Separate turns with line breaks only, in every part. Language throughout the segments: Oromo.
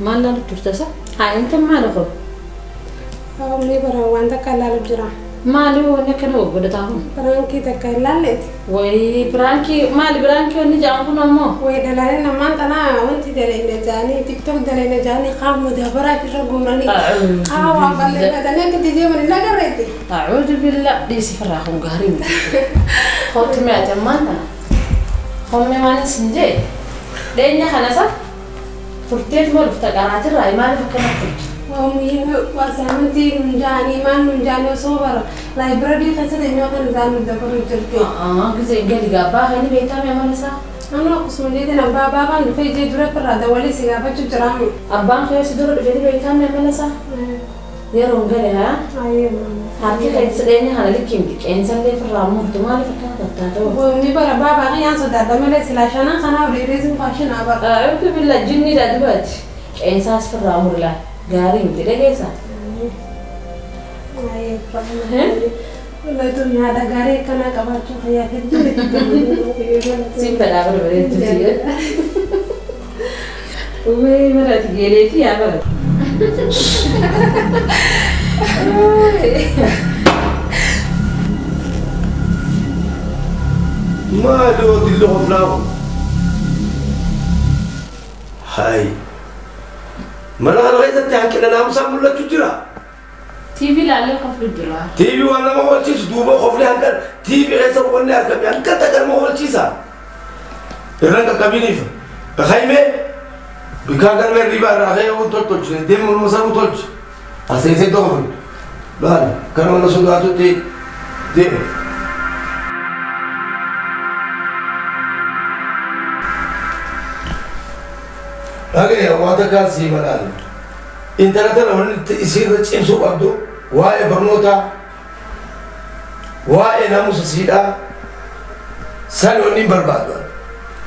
ما لا ترتسا هاي أنت ما له
أمي برا وانت كلا الجرا
ما له ولا كانوا بدتهم
برانكي تكلا لت
وي برانكي ما لي برانكي وني جانكم أمه
ويدلالنا ما أنت أنا وأنت دليل جاني تيك توك دليل جاني قام مدبرة في رجورني والله أنا كنت جاي من لا قريتي
أعوذ بالله دي سفراهم قهرين خدت معي تمانا هم ما نسنجي لأني خلاص فرتيت ما لفتقرات الرأي ما لفكنا فرت
وأمي وسامتي من جاني وصور لايبراري خسر إنه كان زان مدبر الجلتي
زي قال جابا هني بيتام يا مالسا
أنا قسم جدي أنا بابا في جد رب الرادة ولي سيابا جرامي
أبان خير سدور في بيتام يا مالسا يرون قال ها
أيوة
هذيك كانت سديني هلا لكيم إنسان لي في الرامور تمالي فكنا تتاتو
وأمي برا بابا غيان صدق دملة سلاشنا خنا وريزم فاشن أبا
أعوذ بالله جني لا دبات إنسان في الرامور لا قارين تلاقيسا
والله الدنيا هذا قاري كنا كبار شو خياتي
سيب بلا برد تجيه وين مرات جيلتي يا برد
ما لو دلهم ناو هاي ما أنا غيرت تحكي لنا مسامو لا تجرا
تيفي لا عليه خف الجرا
تيفي ولا ما هو تيس دوبا خف لي هنكر تيفي غير ولا هنكر يعني كتر ما هو تيسا الرنك كابيني خايمة بكاغر من ريبا راهي وتولج دم المسامو تولج أسيسي دوفن لا كانوا نسوداتو تي دم أجي وهذا كان سيمالان إنت لا ترى من يصير تشين سوق عبدو واي برنوتا واي ناموس سيدا سالوني بربادون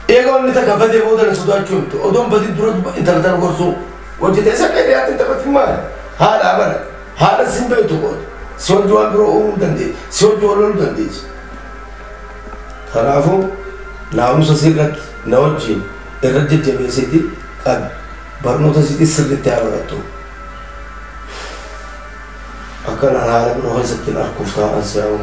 إيجون نتكفى دي بودر سودات شومتو أدوم بدي درود إنت لا ترى كورسو وجد إذا كذا أنت بتفهم هذا أبدا هذا سيمبل تقول سوى جوان برو دندي سوى جوالول دندي خلافو ناموس سيدا نوجي الرجل جميل سيدي قد برنوتا سيدي سرت تعبرتو أكن أنا على بروح سكين أركوفتا أنساو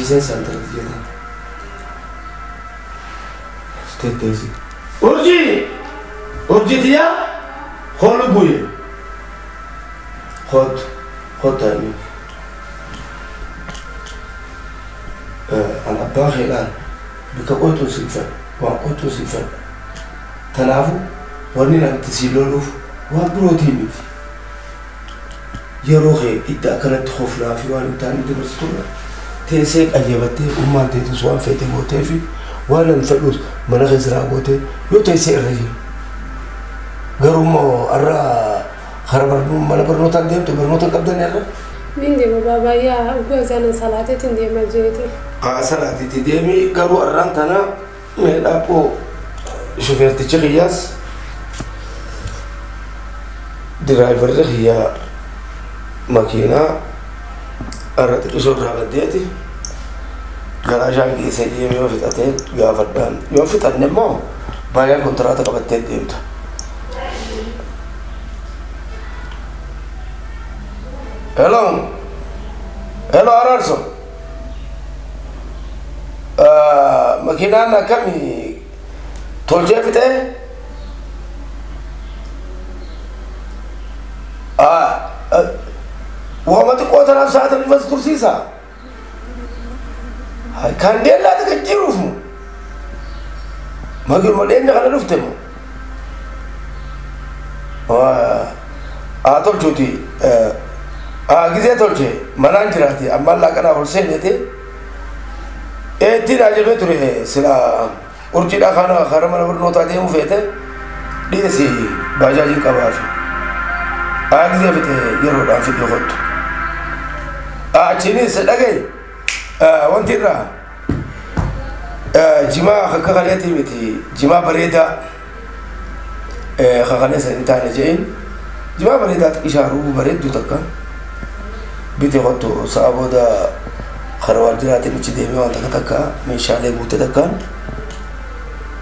Sen santra diyelim. Tetesi. Orji diya, kholu buye. Khot tani. Ana bakhilan. Bikakotu sifan, wakotu sifan. Tanafu, wani na tisiloluf, wa protein. Yerohe ita kanat khofla fi wani tani dirstuna. تيسيك أجيبتي وما تيتسوان فيتي موتيفي ولا نفلوس من غزرا قوتي يو تيسيك الرجل قرومو أرى خرب من برنوتان ديم تبرنوتان قبضن يرى
مين دي بابا يا أبوزان صلاتي تندي مجيتي
صلاتي تديمي قرو أران تنا من أبو شوفير تشغياس درايفر هي ماكينة أردت أشوف رابديتي garaajaan geessee deemee yoo fixatee gaafadhaan yoo fixanne immoo baay'ee kontiraataa qabattee deemta. Hello Araarso makiinaan akkami tolchee fixee waama xiqqoo tanaaf sa'aatan dhufas tursiisa kan deellaata kan jiruuf mu magiruma dheenya kana dhufte mu tolchuuti gizee tolche manaan jiraati ammaan laaqanaaf ol seeneete ittiin ajabee ture sila urjiidha kana mana barnootaa deemuu feete dhiyeesi baajaajiin qabaafi gizee fixe yeroodhaan fixe kottu achiinis dhagaye wanti irraa jimaa akka kaleetii miti jimaa bareedaa kakalee san hin taane je'in jimaa bareedaa ishaaruu bareedduu takka bite kottu sa'a booda kara waajjiraatiin ichi deemee waan takka meeshaalee guute takkaan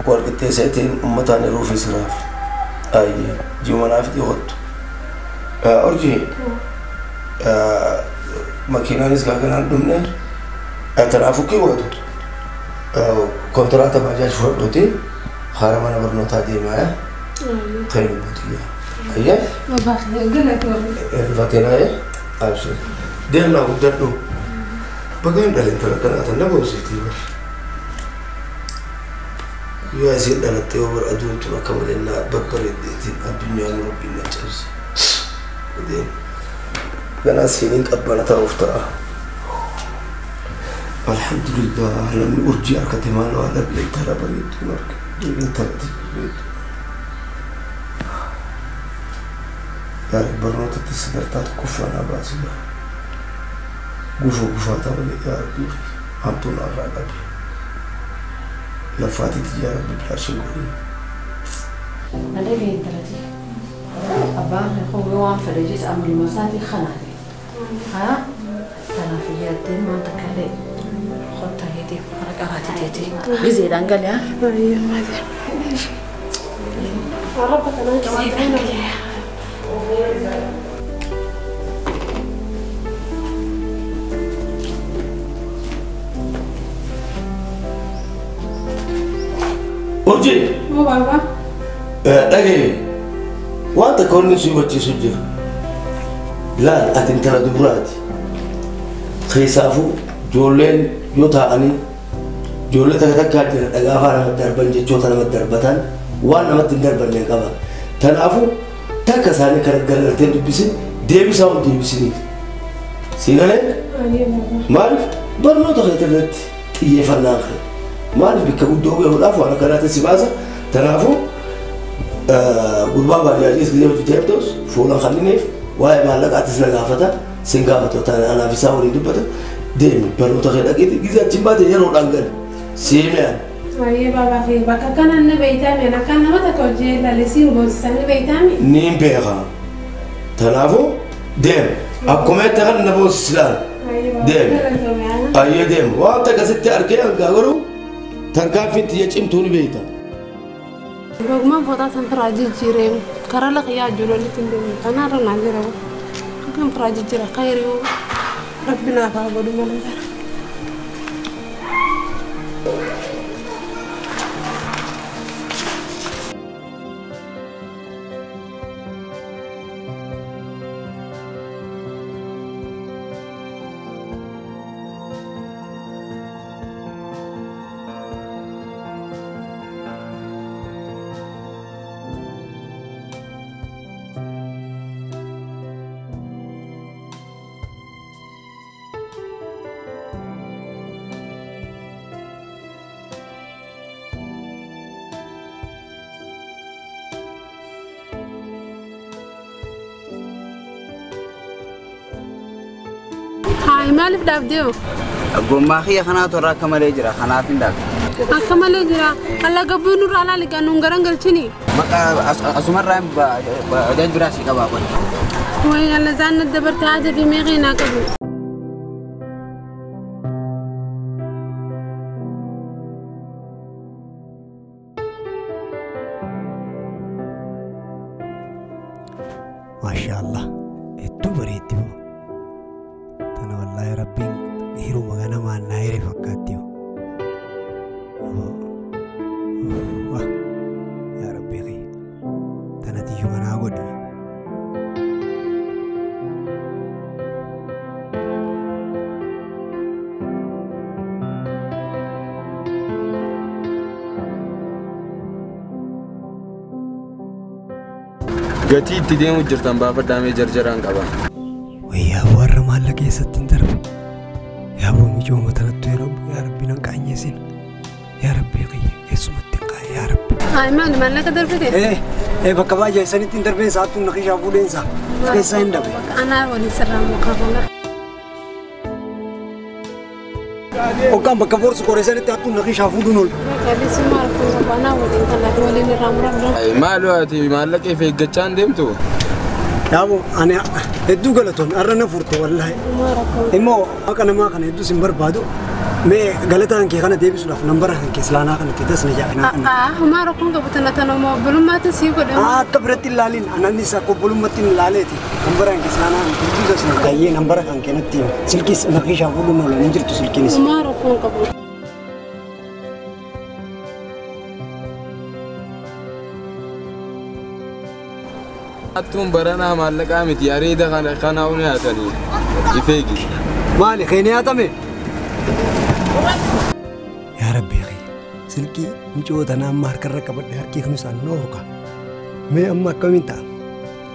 wal qixxeesseetiin uummataan yeroo fi siraaf ayyee jimanaaf dhiyootu orji makiinaanis gaaganaan dhumne tanaafuu kiiwwatu kontiraata baajaaji fudhadhuuti hara mana barnootaa deemaa kan buutiyaa ayyee rifateenaa abshir deemnaa guddadhu bagaan dhaleen talakanaatan na boosiftii bar yoo asiin dhalattee yoo bar aduuntu akka malennaa babbareeddeetiin addunyaan rabbiin na cabse deem ganaa siiniin qabbana ta'uuf ta'a alhamdulillah namni urjii harkate maal waa dhablee intala bareedduun arge intalati bareeddu yaari barnootatti sadartaatu kuffaanaa baasudha gufaataa malee yaa rabbii hamtuun arraa qabe laffaatitti yaa rabbi bilaashin godhee
nadhagee intalati abbaan hawwee waan fedhe jecha amaluma isaatii kanaati haa kanaaf yaaddeen maanta kalee خطة هيدي فرق أراتي تيتي جزء دانقل يا
أيه ما أدري ربك أنا جزء دانقل
أرجي
مو بابا
دقيقة وأنت كون نسي وجه سجل لا أتنتظر دبراتي خيسافو جولين يوتاعني جولة تكتكات الأغافر الدربان جتوتا نمت دربتان وانا نمت دربان لنقبا تنافو تكساني كرقلتين دبسين ديبساون ديبسيني سينالك مالف برنو تغيترنت تيفرنا آخر مالف بكبود دوغي هلافو أنا كانت السباسة تنافو قربان بارياجيس كذي وجتيبتوس فولا خلينيف واي مالك عتسنا غافتا سنغافتو تانا أنا في ساوري دبتا ديم برو تغير أكيد إذا جمعت يرو لانجل سيمان.
أيه بابا في بكا كان أنا بيتامي أنا كان ما تكوجي لا لسير بوسامي بيتامي.
نيم بيها. تنافو ديم. أبكمت تغن نبوس سلام. ديم. أيه ديم. وأنت كسرت أركيا قالوا تركب في تيجي توني بيتا.
بقوم فوتا سنفراجي جيرم. كرلا خيا جلولي تندم. أنا رنا جيرم. كم فراجي جيرم خيريو. ربنا فاقد ملك هاي مالف دابديو
أقول ما خي خنا ترى كمال يجرا خنات داك
كمال يجرا الله قبل نور على لك أنو غرانغل تشني
ما أسمر رايم بدأ دراسي كبابا
وين الله زان الدبرت هذا في مغينا قبل
ما شاء الله التبريتيو أنا والله ربي هيرو مغانا ما نايري فكاتيو wah ya rabbi qi tanati humana godhi
Gati itti deemu jirtan baafadhaamee jarjaraan qaban.
Wayyaa warra maallaqee sattiin darbe. Yaa boomii cooma tanattu yaa rabbi nan qaanyeesin. Yaa rabbi qiyya keessumatti qaayee yaa rabbi.
Maali maallaqa darbite?
Bakka baay'ee sanitti hin darbeen saattuun naqishaa fuudheensa. Keessaa hin dhabe.
Anaa waliin sirraa mukaa boona.
Hoggaan bakka boorsu qoreessanitti hattuun naqishaa fuudhuun oolu.
Qalisi maal kun anaa waliin kan waliin irraa muramra.
Maal waati maallaqee fi eeggachaan deemtu?
Yaabo ani hedduu galatoon arra na furte wallaahi. Immoo akka namaa kana hedduu sin barbaadu mee galataan kee kana deebisuudhaaf nambara kan kee silaanaa kanatti tasna jaa'inaa kana.
Humaa rakkoon qabatana tanuma obbolummaatti sii godhe.
Akka biratti ilaalin anannis akka obbolummaatti hin ilaaleeti. Nambara kan kee silaanaa kan hedduu tasna jaa'ee nambara kan kee natti silkis naqishaa fuudhuun oolu hin jirtu silkiinis.
Humaa rakkoon qabu.
Attuun baranaa maallaqaa miti areeda kana uni haatanii ifeegi.
Maali keenya haatame? Yaa rabbi silkii micoota naamma harkarra qabadhe harkii kun isaan nooka. Mee amma akkamiin ta'a?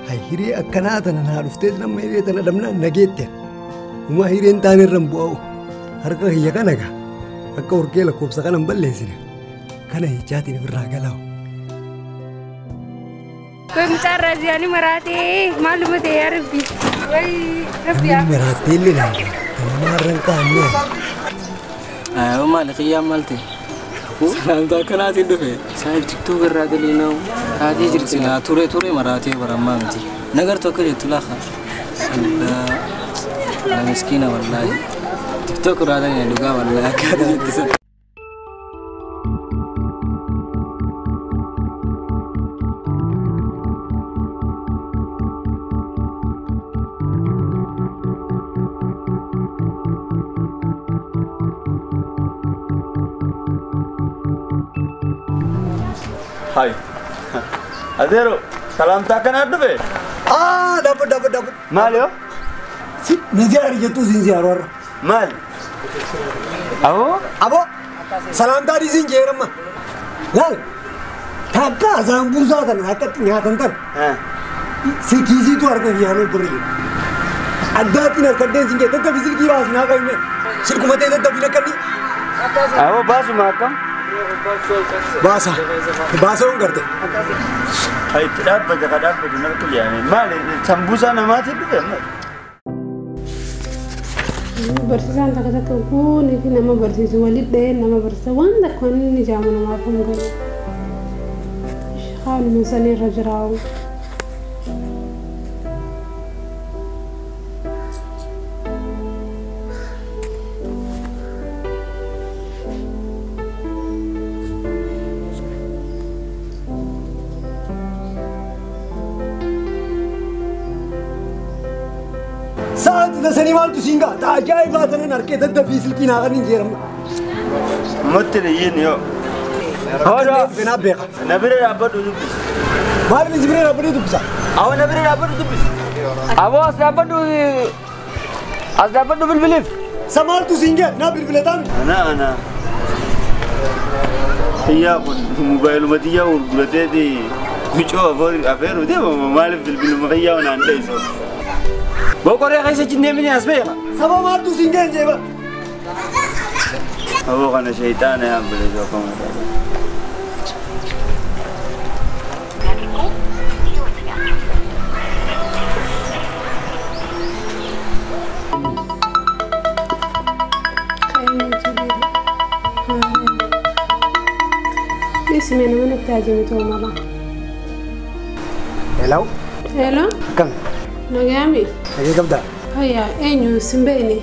Hay hiree akkanaa tana naa dhuftee nama hiree tana dhabnaan nageette. Uma hireen taane irra hin bu'a'u. Harka kiyya kana gaa akka urgee lakkoofsa kana hin balleessine. Kana hichaatiin ofirraa galaa'u.
Kun carra ziani marate malumate ya rabbi wai rabbi ya
marate le na maran ka ne
ayo malaki ya malte
Nanta kana tindufe
sai tiktok radali na hadi jirtina ture marate baramamti nagar to kale tulaha la miskina wallahi tiktok radali luga wallahi kada jidisa
Hai. Adero, salam takkan ada be?
Dapat.
Mal yo?
Si, najar jatuh zinjar war.
Mal.
Abo, salam tadi zinjar mah. Lal, thakka azam bursa tan, hakat nyatan tan. Si kizi tu harga hiano beri. Ada tina kadang zinjar, tetap bisil kiwas na kau ini. Sirkumate tetap bila kadi.
Basu makam.
Bahasa orang kerja.
Hai, tidak baca benar tu ya. Mal, sambusa nama tu tu.
Barsiisan takka kun itu nama barsiisu walid deh nama barsiisu wanda kun ini zaman nama punggung. Hal misalnya rajrau.
Saat itu seniman tu singa, tak ajaib lah tanah narke tetap fisil kina kan ini jeram.
Mati ni ini yo.
Ada benar beka.
Nabire apa tu tu?
Mal ni sebenarnya apa tu bisa?
Awan nabire apa tu tu?
awas dapat tu bil
Samal tu singa, na bilbiletan.
Ana. Iya pun mobile mati ya urgulate di. Bicho affair udah mal bilbil makaya wana anda iso. Bokor ya kaisa jinne mini asbe.
Sama mal tu singa je ba.
Abo kana syaitan ya boleh jo kamu.
اسمي أنا من التاجم تومرة.
Hello. Kang.
Nagami.
Lagi kabda.
Haya, enyu simbeni.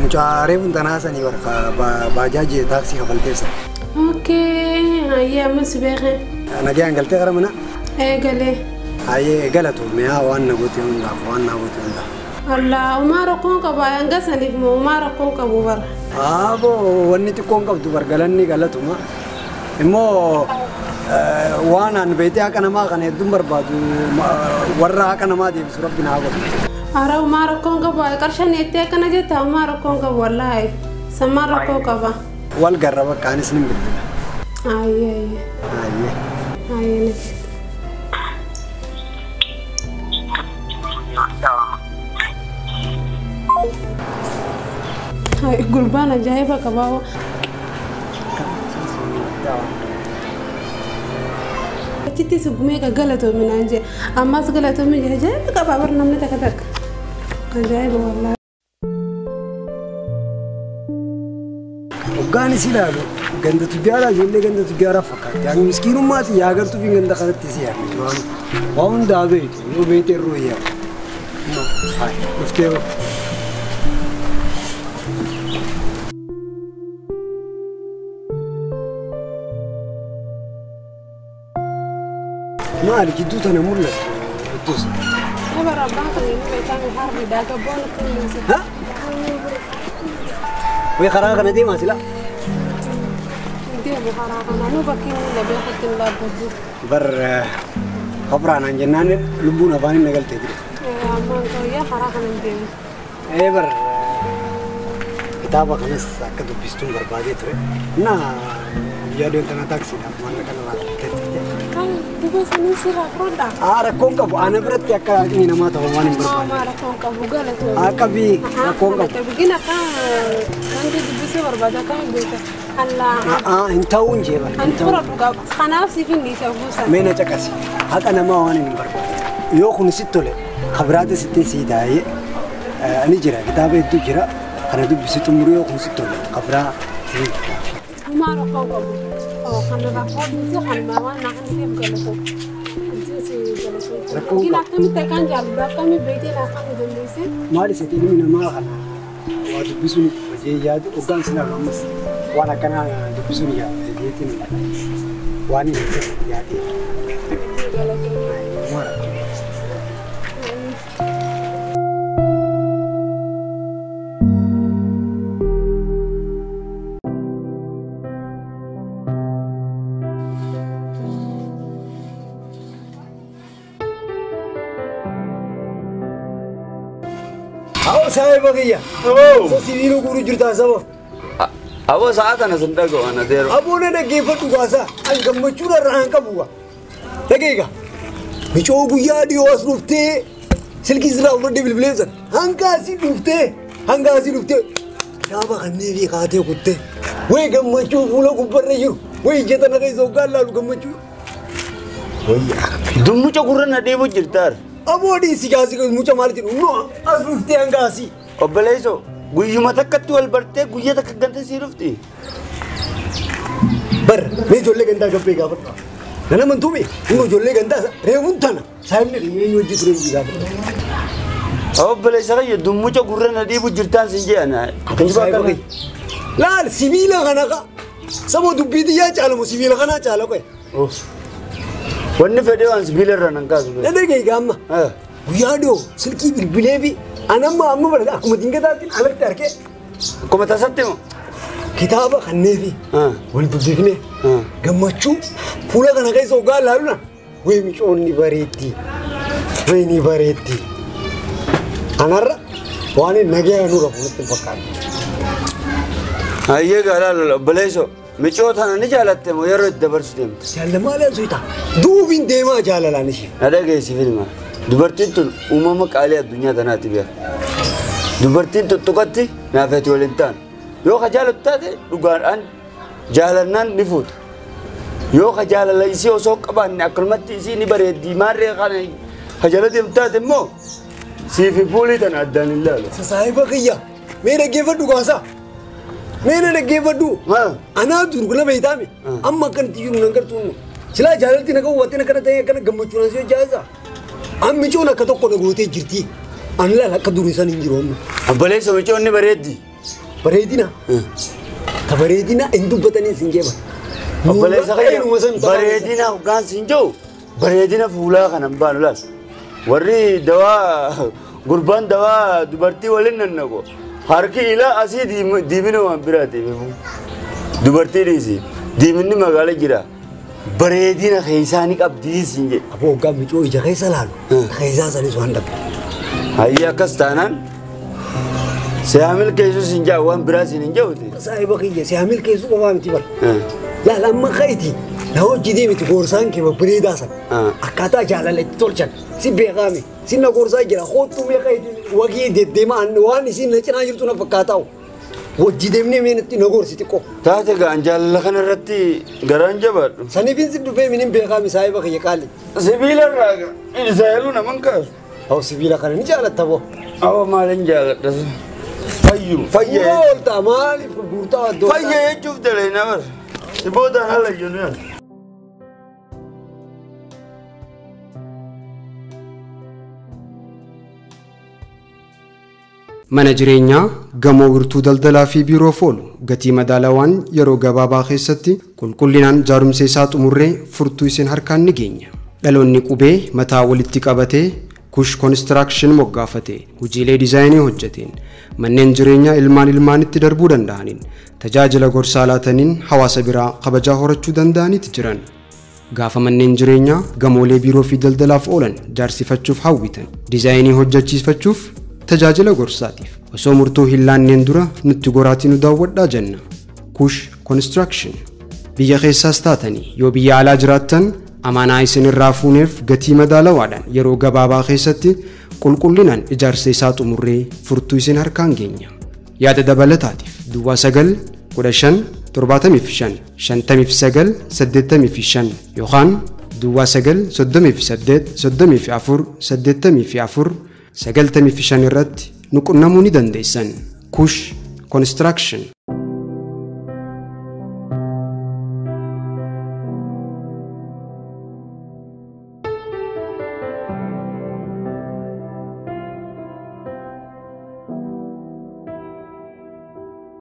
Mucari pun tanah sana ni warga bajaj taksi kapal tersa.
Okay, haya masih beres.
Nagi anggal te kara mana?
Gale.
Aye gala tu, mea wan naguti unda.
Allah umaro kon ka ba yanga sanif mo umaro kon ka bubar
abo wanni ti kon ka dubar galanni galatuma immo وانا بيتي أنا ما كان يدوم بربادو ورا أنا ما دي بس ربنا عبود
أرى ما ركون كبا كرشان يتي أنا جت ما ركون كبا والله سما ركون كبا
والجربة كان سنين بدنا
أيه أيه هاي قلبانا جايبة كبا كتي سبمي كغلطو من انجي اما سغلطو من جاي كبابر نمني تكتك جاي والله
وغاني سيلالو غند تجارا يولي غند تجارا فكات يعني مسكين ماتي يا غرتو في غند خلت سيار وان دابيت يو بيت الرويا هاي مفتيو ما عليك دوت انا مولك دوس
انا رباك اللي بيتعمل حرب ده كبون كل
ها وي خراغ ندي ما سلا
دي ابو خراغ انا بكين اللي بياخد الله بدو
بر خبرانا جنان لبونا باني نقل تدري
اما يا خراغ ندي
اي بر كتابك ناس كدو بيستون بربادي ترى نا يا دون تنا تاكسي ما نكنا
بس نسير أفردا.
ركون كابو أنا برت يا كأني نما تهواني بربان.
ما ركون كابو قالت.
كبي ركون كابو.
بقينا كان دي بس بربادا كان بيتا. الله.
انتاون جيبا.
انتورا بقى خنافسي في النيسا بوسا.
مين أتكاسي. هك أنا ما هواني بربان. يوخون ستولة خبرات ستين سيداي. أنا جرا كتابة دو جرا. أنا دو بس تمرو يوخون ستولة خبرات.
ما ركون كابو. خلنا نقول نزحل ما وانا عندي بقلته كنا كم تكان جالبا كم بيتي لا كم دليسي
ما لي ستين من ما خنا واد بيسوني بجي ياد وكان سنا لامس وانا كان بيسوني يا بيتي واني يادي ساي بقية. سيفينو كورو جرتا سبب.
أبو ساعات أنا سندقو أنا ديرو.
أبونا نجيب تقاسا. أنك مشورة رهان كبوا. دقيقة. مشوا بيا دي واسلوفته. سلكي زرا ورد بالبليزر. هنكاسي لوفته. هنكاسي لوفته. يا بخني في خاطر كته. وين كم مشوا فولا كبر نجيو. وين جت أنا كيسو قال لا كم مشوا. وين.
دم مشوا كورنا ديبو جرتار.
أبو دي سياسي كم مشوا مالتين. نو أسلوفته هنكاسي.
أبليسو. guyyuma takkatti wal bartee guyyaa takka ganta sii dhufti.
Bar mee ijoollee gandaa gabbee gaafadha. Nana mantuumi inni ijoollee gandaa reefuun tana saayimni dhiyeenyi hojii ture hojii gaafadha.
Obboleessa kayya dummucha gurra na dhiibu jirtaan sin jedhana.
Laal sibiila kana ka saboo dubbiitii yaa caalamu sibiila kanaa caala qoe.
Wanni fedhee waan sibiila irra nan kaasu.
Dhadhagee gaamma guyyaa dhiyoo silkii bilbilee fi أنا ما برد أكو مدينة داتين على التركة.
كم تساتيمو؟
كتابة خنيفي. والبديفني. جمّتشو فولا كنا كيس وقال لارنا. وين مش أوني بريتي. ويني بريتي. أنا را. واني نجيا نورا فولا تبكار.
هاي قالوا بليسو. مشوا ثانا نجالته مو يرد دبرستيم.
جال ما له زوجتا. دوبين ديما جال لانشي.
هذا كيس فيلم. dubartiin tun uumama qaalii addunyaa tanaati beeka. Dubartiin tuttuqatti naafeeti waliin ta'an. Yoo ka jaalatu taate dhugaadhaan jaalannaan ni fuuta. Yoo ka jaalala isii osoo qabaanne akkanumatti isii ni bareeddi maarree kana ka jala deemtu taate immoo siifi puulii tana addaan hin laalu.
Sasaayiba kiyya mee dhaggeeffadhu gaasaa. Mee na dhaggeeffadhu. Anaa durgula beeytaame amma akkanatti jiru nan gartuunnu. Silaa jaalalti na qawwattee na kana ta'e akkana gammachuun asii hojjaasaa. Ammi coon akka tokko na gootee jirti. Ani laala akka durii san hin jiru amma.
Obboleessa micoon ni bareeddi.
Bareedina. Ta bareedina hin dubbatanii sin jeeba.
Obboleessa kayya bareedina hoggaan sin jiru bareedina fuulaa kanan baanu laal. Warri dawaa gurbaan dawaa dubartii waliin nannaqo harki ila asii diimina waan biraati dubartii dhiisi diiminni magaala jira bareedina keessaani qabdii sinje
aboo gammicoo ija keessa laalu keessaa sanis waan dhabe
hayya akkas taanaan siyaamil keessu sinjaa waan biraa sin hin jawte
saahiba kiyya siyaamil keessu qofaa miti bar laala amma kaiti na hojii deemiti goorsaan kee bareedaa san akkaataa jaalaletti tolchan si beekaame sinna goorsaa jira hoottuu mee kaiti wagii deddeemaan waan isin na cinaa jirtu na fakkaataa'u hojii deemnee meenatti na goorsi xiqqoo
taate gaan jaalala kanarratti garaan jabaadhu
saniifin si dhufee minin beekaame saahiba kiyya qaali
sibiila irraa israa'eluu naman kaasu
aw sibiila kana ni jaalatta boo
awa maalin jaaladha fayya
olta maaliif gurgurtaa addoo
fayya jechuuf daleena bar si boodaan haala jennu yaa
mana jireenyaa gamoo wirtuu daldalaa fi biiroof oolu gatii madaalawaan yeroo gabaabaa keessatti qulqullinaan jaarumsa isaa xumurree furtuu isin harkaan ni geenya dhaloonni qubee mataa walitti qabatee kush konistirakshin moggaafate hojiilee diizaayinii hojjeteen manneen jireenyaa ilmaanitti darbuu danda'aniin tajaajila gorsaa laataniin hawaasa biraa kabajaa horachuu danda'aniiti jiran gaafa manneen jireenyaa gamoolee biiroo fi daldalaaf oolan jaarsifachuuf hawwitan diizaayinii hojjechiifachuuf tajaajila gorsaatiif osoo murtoo hin laanneen dura nutti goraatii nu daawwadhaa jenna kush konistirakshin biyya keessaas taatanii yoo biyya alaa jiraattan amaanaa isin irraa fuuneef gatii madaalawaadhaan yeroo gabaabaa keessatti qulqullinaan ijaarsa isaa xumurree furtuu isin harkaan geenya yaada dabalataatiif duwwaa 915 yookaan duwwaa 938 irratti nu qunnamuu ni dandeessan kush konistirakshin